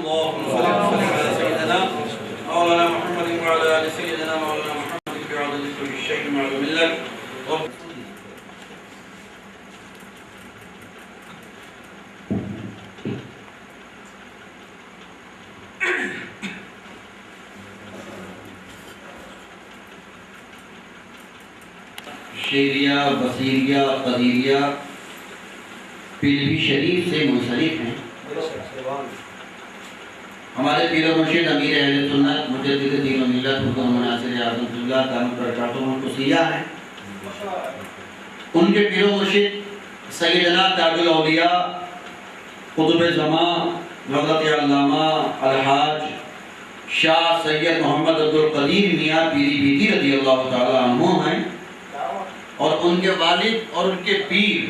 اللهم صل وسلم على سيدنا مولانا محمد وعلى آل سيدنا مولانا محمد بعدد كل شيء معلوم لك. شیریہ، بصیریہ، قدیریہ پیلوی شریف سے منسلک ہیں. ہمارے پیر و مرشد امیر اہل سنت مجدد دین و ملت حکم مناصر اعظم اللہ دامت برکاتہم القدسیہ ہیں. ان کے پیر و مرشد سیدنا تاج الاولیاء قطب زمان حضرت علامہ الحاج شاہ سید محمد عبدالقدیر میاں پیری بیٹی رضی اللہ تعالیٰ عنہ ہیں، اور ان کے والد اور ان کے پیر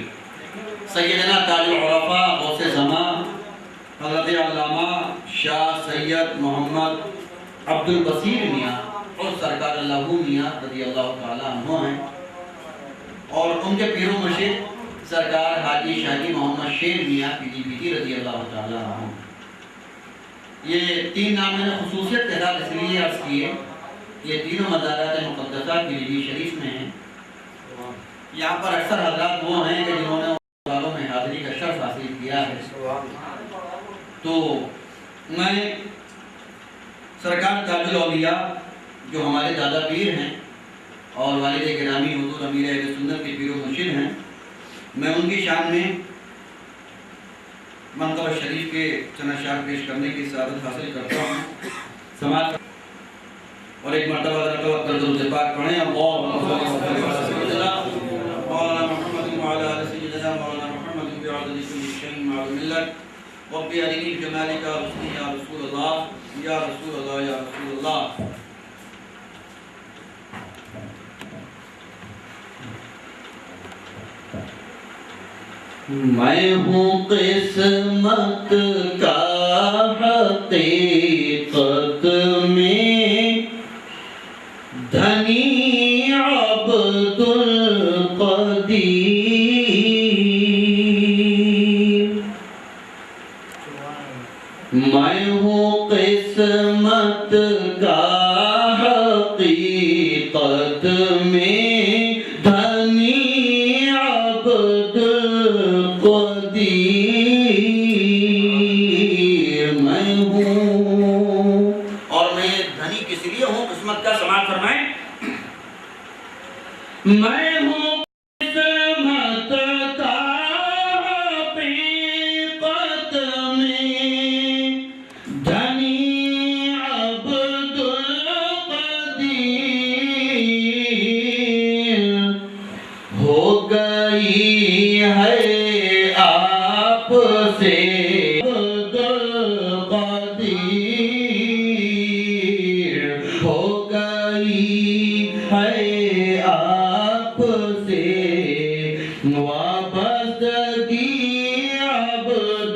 سیدنا تاج العرفاء غوث زمان حضرت علامہ شاہ سید محمد عبدالبصیر میاں اور سرکار اللہ میاں رضی اللہ تعالیٰ عنہ ہیں، اور ان کے پیر و مرشد سرکار حاجی شاہی محمد شیر میاں پیری بیٹی رضی اللہ تعالیٰ عنہ. یہ تین نام میں نے خصوصیت کے ساتھ اس لیے عرض کیے، یہ تینوں مزارات مقدسہ پیلی شریف میں ہیں. یہاں پر اکثر حضرات وہ ہیں کہ جنہوں نے سالوں میں حاضری کا شرف حاصل کیا ہے. تو میں سرکار تاج الاولیاء جو ہمارے دادا پیر ہیں اور والد گرامی حضور امیر اہل سنت کے پیر و مرشد ہیں، میں ان کی شان میں منقبہ شریف کے چند اشعار پیش کرنے کی سعادت حاصل کرتا ہوں. سماعت اور ایک مرتبہ درود پاک پڑھیں. اللہم صل علی سیدنا مولانا محمد وعلی آل سیدنا مولانا محمد بعدد کل شیء معلوم لک. رب ارنی بجمالک حسنی یا رسول اللہ یا رسول اللہ یا رسول اللہ. میں ہوں قسمت کا حقیقت میں دھنی عبدالقدیر. میں ہوں قسمت کا حقیقت میں دھنی عبدالقدیر. میں ہوں، اور میں دھنی کس لیے ہوں؟ قسمت کا سماعت فرمائیں. میں ہوں قسمت کا حقیقت میں دھنی عبدالقدیر. ہو گئی ہے آپ سے عبدالقدیر. ہو گئی ہے آپ سے وابستگی عبدالقدیر.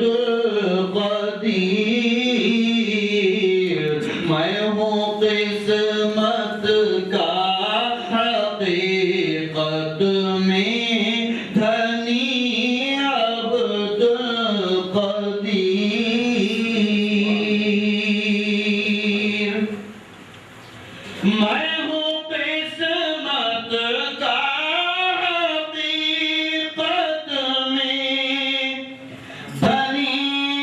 میں ہوں قسمت کا حقیقت میں دھنی عبدالقدیر. میں ہوں قسمت کا حقیقت میں دھنی عبدالقدیر.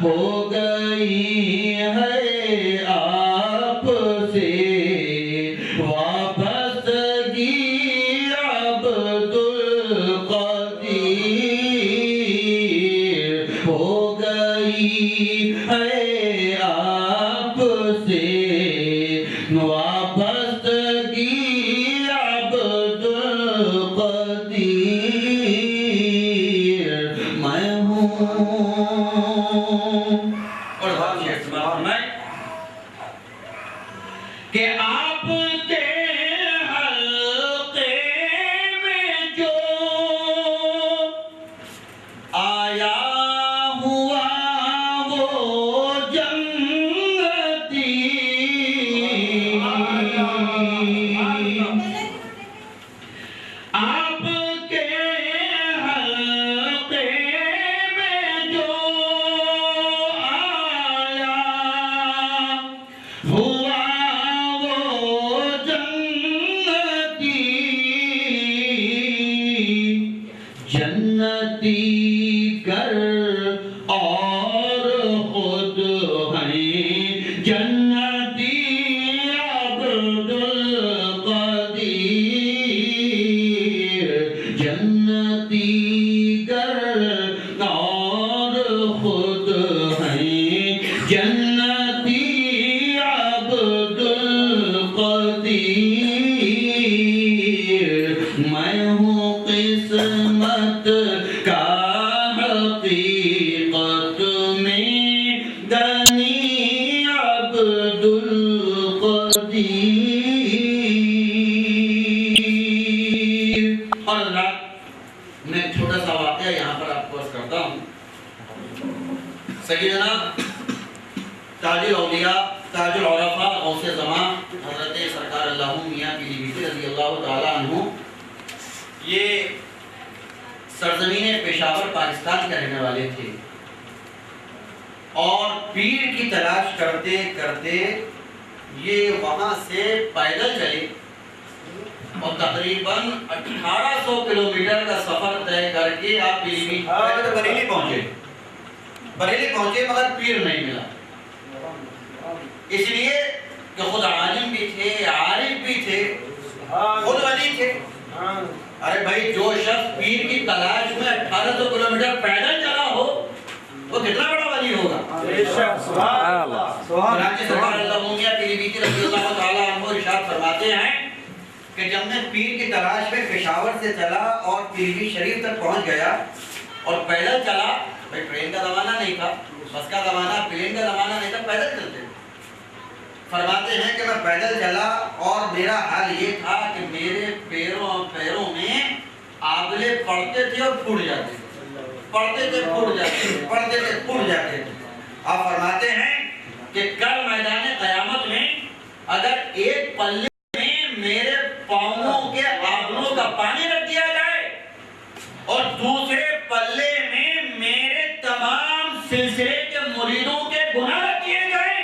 ہو گئی ہے آپ سے وابستگی عبدالقدیر. ہو گئی ہے آپ سے وابستگی عبدالقدیر. میں ہوں اور بات شیخ سماعت میں کہ آپ کے حلقے میں جو آیا ہوا وہ جنتی. آپ کے حلقے جنتی گر اور خود ہیں جنتی عبد القدیر جنتی گر اور خود ہیں جنتی عبد القدیر میں ہوں قسمت کا حقیقت میں دنی عبد القدیر۔ اور اللہ میں ایک چھوٹا سا واقعہ یہاں پر آپ کو عرض کرتا ہوں۔ سیدنا تاج الاولیاء تاج العرفاء غوث زمان حضرت سرکار اللہ میاں پیلی بھیٹی رضی اللہ تعالیٰ عنہ یہ سرزمین پشاور پاکستان کے رہنے والے تھے اور پیر کی تلاش کرتے کرتے یہ وہاں سے پیدل چلے اور تقریباً 1800 کلومیٹر کا سفر طے کر کے آپ بریلی پہنچے مگر پیر نہیں ملا، اس لیے کہ خود عالم بھی تھے، عارف بھی تھے، خود ولی تھے۔ ارے بھائی جو شخص پیر کی تلاش میں 1800 کلومیٹر پیدل چلا ہو وہ کتنا بڑا ولی ہوگا؟ سبحان اللہ۔ چنانچہ سرکار اللہ میاں پیلی بھیٹی رضی اللہ تعالیٰ عنہ ارشاد فرماتے ہیں کہ جب میں پیر کی تلاش میں پشاور سے چلا اور پیلی شریف تک پہنچ گیا اور پیدل چلا، بھائی ٹرین کا زمانہ نہیں تھا، بس کا زمانہ، پلین کا زمانہ نہیں تھا، پیدل چلتے تھے۔ فرماتے ہیں کہ میں پیدل چلا اور میرا حال یہ تھا کہ میرے پیروں میں آبلے پڑتے تھے اور پھوٹ جاتے تھے، پڑتے تھے پھوٹ جاتے تھے، پڑتے تھے پھوٹ جاتے تھے۔ آپ فرماتے ہیں کہ کل میدان قیامت میں اگر ایک پلے میں میرے پاؤں کے آبلوں کا پانی رکھ دیا جائے اور دوسرے پلے میں میرے تمام سلسلے کے مریدوں کے گناہ رکھ دیے جائیں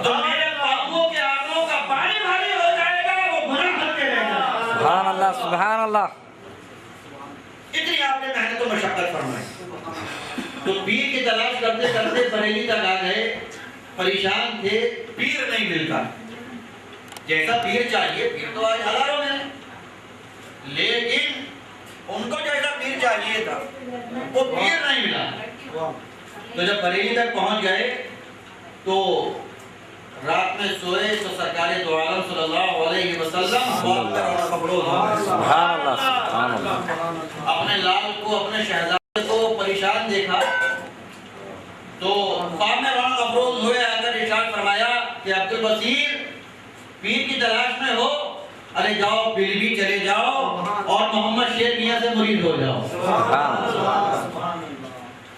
تو میرے پاؤں کے آبلوں کا پانی بھاری ہو جائے گا، وہ گناہ ہٹ کے رہ جائے گا۔ سبحان اللہ سبحان اللہ۔ اتنی آپ نے محنت و مشقت فرمائی تو پیر کی تلاش کرتے کرتے بریلی تک آ گئے، پریشان تھے، پیر نہیں ملتا، جیسا پیر چاہیے، پیر تو آج ہزاروں میں ہے، لیکن ان کو جیسا پیر چاہیے تھا وہ پیر نہیں ملا۔ تو جب بریلی تک پہنچ گئے تو رات میں سوئے تو سرکار دو عالم صلی اللہ علیہ وسلم سبحان اللہ سبحان اللہ۔ اپنے لال کو، اپنے شہزادے کو پریشان دیکھا تو خواب میں رونق افروز ہوئے، آ کر ارشاد فرمایا کہ عبد البصیر پیر کی تلاش میں ہو، ارے جاؤ پیلی بھیٹ چلے جاؤ اور محمد شیر میاں سے مرید ہو جاؤ۔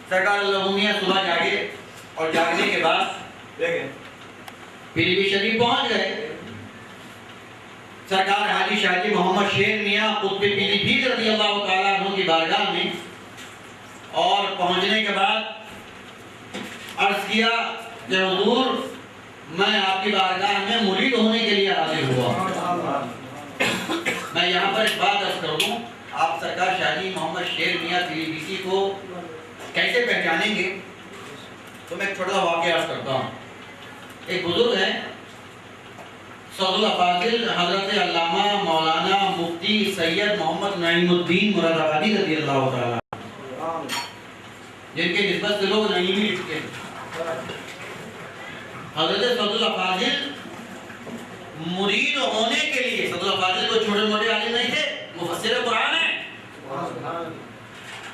سرکار اللہ میاں صبح جاگے اور جاگنے کے بعد پیلی بھیٹ شریف پہنچ گئے۔ سرکار حاجی شاہجی محمد شیر میاں قطب پیلی بھیٹ رضی اللہ تعالیٰ عنہ کی بارگاہ میں، اور پہنچنے کے بعد عرض کیا کہ حضور میں آپ کی بارگاہ میں مرید ہونے کے لیے حاضر ہوا۔ میں یہاں پر ایک بات عرض کر دوں، آپ سرکار شاہجی محمد شیر میاں پیلی بھیٹی کو کیسے پہچانیں گے؟ تو میں ایک چھوٹا واقعہ عرض کرتا ہوں۔ ایک بزرگ ہے سعود الافاضل حضرت علامہ مولانا مفتی سید محمد نعیم الدین مراد آبادی رضی اللہ تعالیٰ، جن کے نسبت سے لوگ نعیمی لکھتے ہیں۔ حضرت سعود الافاضل مرید ہونے کے لیے، سعود الافاضل کو چھوٹے موٹے عالم نہیں تھے، مفسر قرآن ہیں،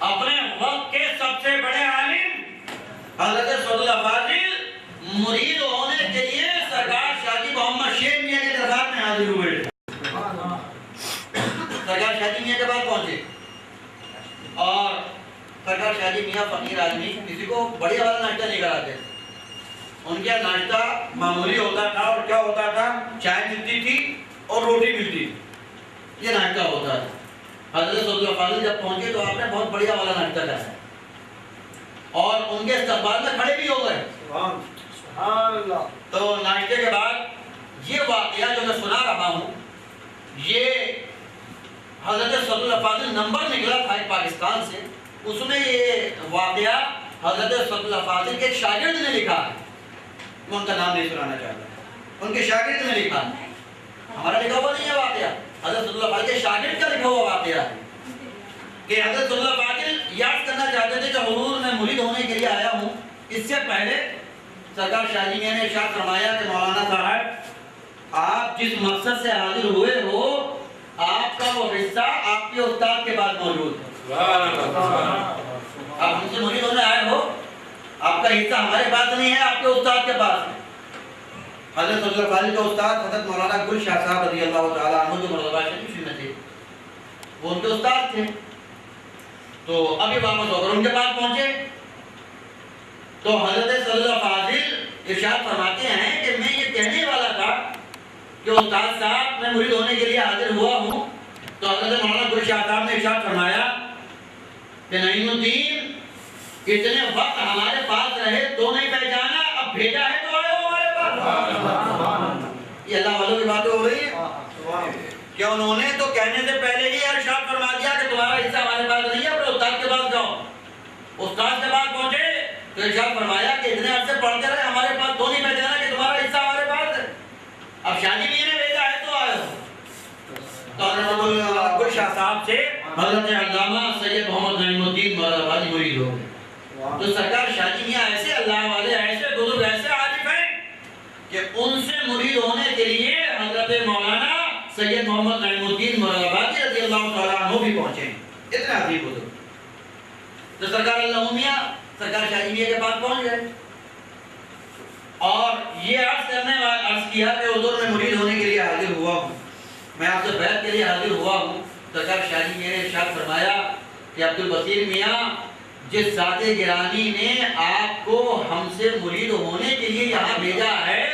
اپنے وقت کے سب سے بڑے عالم حضرت سعود الافاضل مرید ہونے کے لیے سرکار شاہجی محمد شیر میاں کے دربار میں حاضر ہوئے۔ سرکار شاہجی میاں کے بعد پہنچے اور سرکار شاہجی میاں فقیر آدمی، کسی کو بڑھیا والا ناشتہ نہیں کراتے، ان کا ناشتہ معمولی ہوتا تھا، اور کیا ہوتا تھا، چائے ملتی تھی اور روٹی ملتی تھی، یہ ناشتہ ہوتا تھا۔ حضرت سعود الافاضل جب پہنچے تو آپ نے بہت بڑھیا والا ناشتہ کرایا اور ان کے استقبال میں کھڑے بھی ہو گئے۔ تو ناشتے کے بعد یہ واقعہ جو میں سنا رہا ہوں، یہ حضرت صلی اللہ فاضل نمبر نکلا تھا ایک پاکستان سے، اس میں یہ واقعہ حضرت صلی اللہ فاضل کے ایک شاگرد نے لکھا ہے، میں ان کا نام نہیں سنانا چاہتا، ان کے شاگرد نے لکھا ہے، ہمارا لکھا ہوا نہیں ہے واقعہ، حضرت صلی اللہ فاضل کے شاگرد کا لکھا ہوا واقعہ ہے کہ حضرت صلی اللہ فاضل یاد کرنا چاہتے تھے کہ حضور میں مرید ہونے کے لیے آیا ہوں، اس سے پہلے سرکار شاہ جی نے ارشاد فرمایا کہ مولانا صاحب آپ جس مقصد سے حاضر ہوئے ہو آپ کا وہ حصہ آپ کے استاد کے پاس موجود ہے، آپ ہم سے مرید ہونے آئے ہو، آپ کا حصہ ہمارے پاس نہیں ہے، آپ کے استاد کے پاس ہے۔ حضرت صلی اللہ علیہ وسلم کا استاد حضرت مولانا گل شاہ صاحب رضی اللہ تعالیٰ عنہ جو مرتبہ شریف میں تھے، وہ ان کے استاد تھے، تو ابھی واپس ہو کر ان کے پاس پہنچے تو حضرت صلی اللہ فاضل ارشاد فرماتے ہیں کہ میں یہ کہنے والا تھا کہ استاد صاحب میں مرید ہونے کے لیے حاضر ہوا ہوں، تو حضرت مولانا گل شاہ صاحب نے ارشاد فرمایا کہ نعیم الدین اتنے وقت ہمارے پاس رہے تو نہیں پہچانا، اب بھیجا ہے تو آئے ہو ہمارے پاس۔ یہ اللہ والوں کی باتیں ہو رہی ہیں کہ انہوں نے تو کہنے سے پہلے ہی ارشاد فرما دیا کہ تمہارا حصہ ہمارے پاس نہیں ہے، اپنے استاد کے پاس جاؤ۔ استاد کے پاس پہنچے تو ارشاد فرمایا کہ اتنے عرصے پڑھتے رہے ہمارے پاس تو نہیں پہچانا کہ تمہارا حصہ ہمارے پاس ہے، اب شادی بھی نے بھیجا ہے تو آئے ہو۔ تو حضرت گل شاہ صاحب سے حضرت علامہ سید محمد نعیم الدین مرادآبادی مرید ہو گئے۔ تو سرکار شاہ جی میاں ایسے اللہ والے، ایسے بزرگ، ایسے عارف ہیں کہ ان سے مرید ہونے کے لیے حضرت مولانا سید محمد نعیم الدین مرادآبادی رضی اللہ تعالیٰ عنہ بھی پہنچے ہیں، اتنے عظیم بزرگ۔ تو سرکار اللہ میاں سرکار شاہ جی میاں کے پاس پہنچ گئے اور یہ عرض کیا کہ حضور میں مرید ہونے کے لیے حاضر ہوا ہوں، میں آپ سے بیعت کے لیے حاضر ہوا ہوں۔ سرکار شاہ جی میاں نے ارشاد فرمایا کہ عبدالبصیر میاں جس ذات گرامی نے آپ کو ہم سے مرید ہونے کے لیے یہاں بھیجا ہے،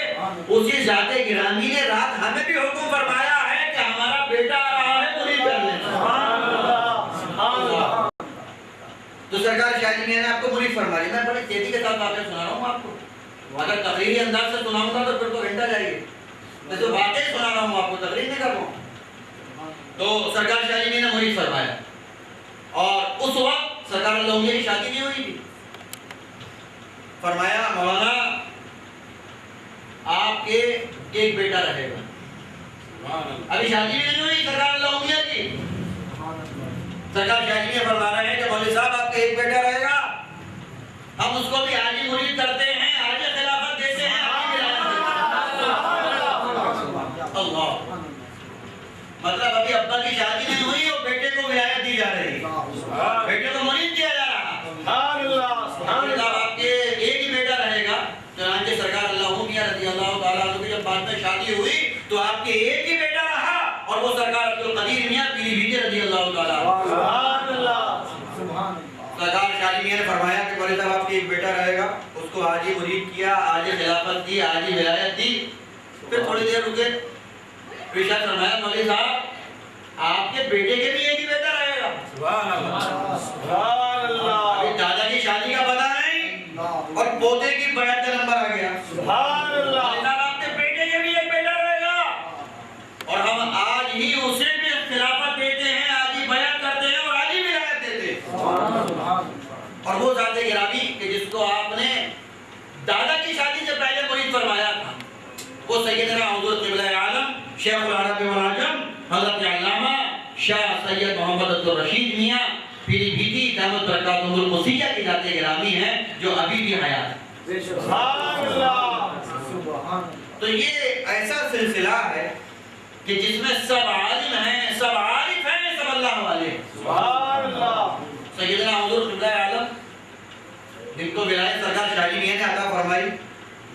اسی ذات گرامی نے رات ہمیں بھی حکم فرمایا ہے کہ ہمارا بیٹا آ رہا ہے مرید کرنے۔ تو سرکار شاہ جی نے آپ کو مرید فرمایا۔ میں بڑی تیزی کے ساتھ واقعہ سنا رہا ہوں آپ کو، اگر تقریری انداز سے سناؤں گا تو پھر تو گھنٹہ جائے گی، میں تو واقعی سنا رہا ہوں آپ کو، تقریر نہیں کر رہا ہوں۔ تو سرکار شاہ جی نے مرید فرمایا اور اس وقت سرکار اللہ علیہ کی شادی نہیں ہوئی تھی۔ فرمایا مولانا آپ کے ایک بیٹا رہے گا، ابھی شادی بھی نہیں ہوئی سرکار اللہ علیہ کی۔ سرکار شاہ جی نے فرما رہے ہیں کہ مولوی صاحب آپ کے ایک بیٹا رہے گا، ہم اس کو بھی حاجی مرید کرتے ہیں، حاجی خلافت دیتے ہیں، اللہ مطلب ابھی ابا کی شادی نہیں ہوئی اور بیٹے کو ولایت دی جا رہی ہے، بیٹے کو مرید کیا جا رہا ہے۔ آپ کے ایک ہی بیٹا رہے گا، چنانچہ سرکار اللہ میاں رضی اللہ تعالیٰ عنہ کی جب بعد میں شادی ہوئی تو آپ کے ایک ہی بیٹا رہا اور وہ سرکار عبدالقدیر میاں پیلی بھیٹے رضی اللہ تعالیٰ عنہ۔ سرکار شاہ جی نے فرمایا کہ مولوی صاحب آپ کے ایک بیٹا رہے گا، اس کو حاجی مرید کیا، حاجی خلافت دی، حاجی ولایت دی۔ پھر تھوڑی دیر رکے، ارشاد فرمایا مولوی صاحب آپ کے بیٹے کے بھی ایک ہی بیٹا رہے گا۔ سبحان اللہ سبحان اللہ، ابھی دادا کی شادی کا پتہ نہیں اور پوتے کی بیعت کا نمبر آ گیا۔ سبحان اللہ، مولوی صاحب آپ کے بیٹے کے بھی ایک بیٹا رہے گا اور ہم آج ہی اسے بھی خلافت دیتے ہیں، آج ہی بیعت کرتے ہیں اور آج ہی ولایت دیتے ہیں۔ اور وہ ذات گرامی کہ جس کو آپ نے دادا کی شادی سے پہلے مرید فرمایا تھا، وہ سیدنا حضور قبلہ عالم شیخ العرب والعجم حضرت علامہ شاہ سید محمد عبدالرشید میاں پیلی بھیٹی دامت برکاتہ القدسیہ کی ذات گرامی ہے جو ابھی بھی حیات ہے۔ سبحان اللہ۔ تو یہ ایسا سلسلہ ہے کہ جس میں سب عالم ہیں، سب عارف ہیں، سب اللہ والے ہیں۔ سبحان اللہ۔ سیدنا حضور قبلہ عالم جن کو ولایت سرکار شاہ جی میاں نے عطا فرمائی،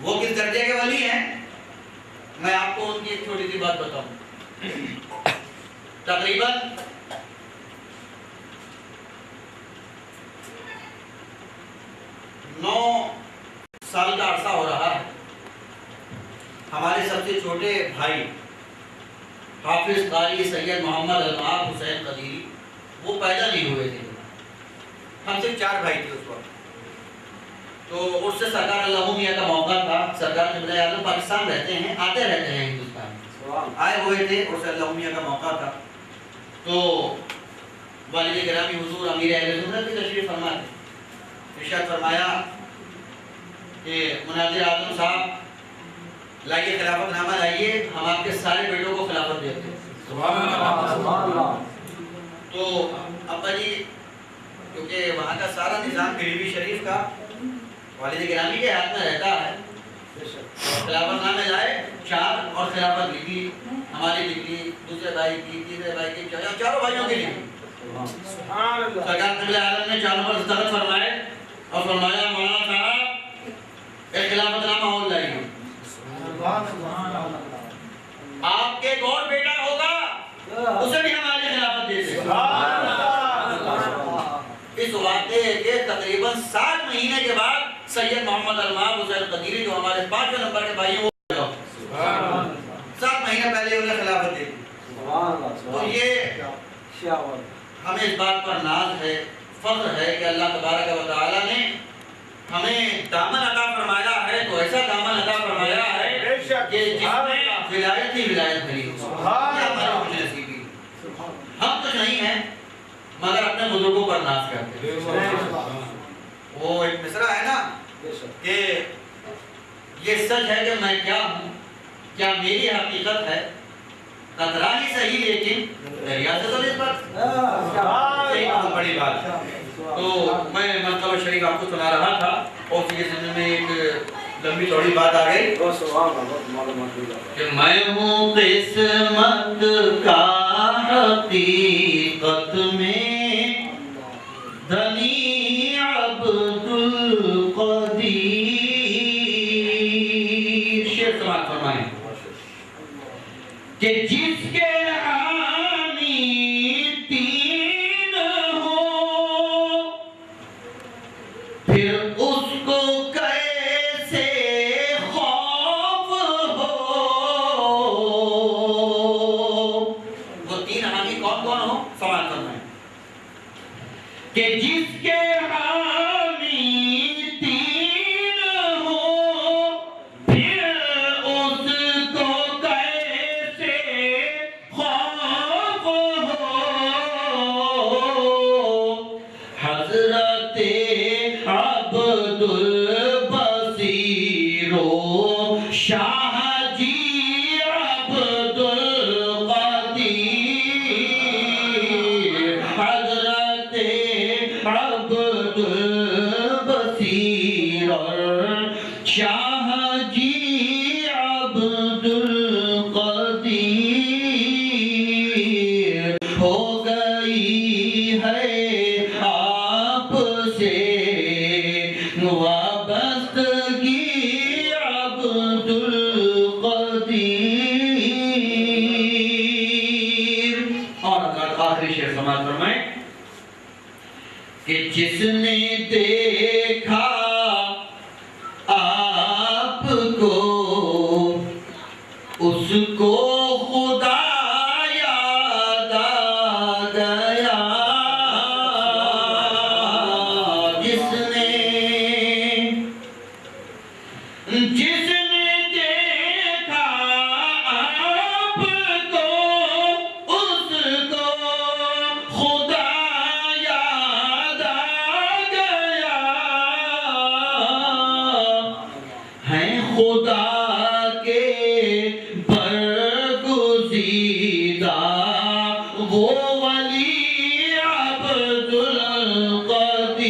وہ کس درجے کے ولی ہیں؟ میں آپ کو ان کی ایک چھوٹی سی بات بتاؤں۔ تقریباً 9 سال کا عرصہ ہو رہا ہے، ہمارے سب سے چھوٹے بھائی حافظ قاری سید محمد المعاف حسین قدیری وہ پیدا نہیں ہوئے تھے، ہم صرف 4 بھائی تھے اس وقت۔ تو اس سے سرکار اللہ میاں کا موقع تھا، سرکار قبلہ عالم پاکستان رہتے ہیں، آتے رہتے ہیں ہندوستان، آئے ہوئے تھے، اس سے اللہ میاں کا موقع تھا۔ تو والد گرامی حضور امیر اہل سنت کی تشریف فرما تھے، ارشاد فرمایا کہ مناظر اعظم صاحب لائیے خلافت نامہ لائیے، ہم آپ کے سارے بیٹوں کو خلافت دیتے ہیں۔ سبحان اللہ۔ تو ابا جی کیونکہ وہاں کا سارا نظام پیلی شریف کا والد گرامی کے ہاتھ میں رہتا ہے، خلافت نامے لائے، چار اور خلافت لکھی، ہماری لکھی، دوسرے بھائی کی، تیسرے بھائی کی، چاروں بھائیوں کے لیے سرکار قبلہ عالم نے چاروں پر دستخط فرمائے اور فرمایا مولانا صاحب ایک خلافت نامہ اور لائیے، آپ کے ایک اور بیٹا ہوگا اسے بھی ہماری خلافت دے دیں۔ اس واقعے کے تقریباً 7 مہینے کے بعد سید محمد المام حسین قدیری جو ہمارے 5 نمبر کے بھائی ہیں وہ 7 مہینے پہلے انہیں خلافت دے دی۔ تو یہ ہمیں اس بات پر ناز ہے، فخر ہے کہ اللہ تبارک و تعالی نے ہمیں دامن عطا فرمایا ہے، تو ایسا دامن عطا فرمایا ہے کہ جس میں ولایت ہی ولایت بھری ہو۔ ہم تو نہیں ہیں مگر اپنے بزرگوں پر ناز کرتے ہیں۔ وہ ایک مصرع ہے نا کہ یہ سچ ہے کہ میں کیا ہوں، کیا میری حقیقت ہے، قطرہ ہی صحیح لیکن دریا سے تو نسبت، یہی بہت بڑی بات ہے۔ تو میں مرتبہ شریف آپ کو سنا رہا تھا اور یہ سننے میں ایک لمبی چوڑی بات آ گئی کہ میں ہوں قسمت کا حقیقت میں دھنی عبد القدیر، شعر سماعت فرمائیں کہ جس کے حامی 3 ہو پھر اس کو کیسے خوف ہو، وہ 3 حامی کون کون ہو سماعت فرمائیں کہ جس کے حامی 3 ہو پھر اس کو کیسے خوف ہو، حضرت عبد البصیر شاہ جی عبد القدیر، حضرت عبد البصیر شاہ جی عبد القدیر، ہو گئی ہے آپ سے وابستگی عبد القدیر۔ اور آخری شعر سماعت فرمائیں کہ جس نے دیکھا آپ کو اس کو خدا یاد آ گیا، جس نے دیکھا آپ کو اس کو خدا یاد آ گیا، ہیں خدا کے برگزیدہ وہ ولی عبد القدیر،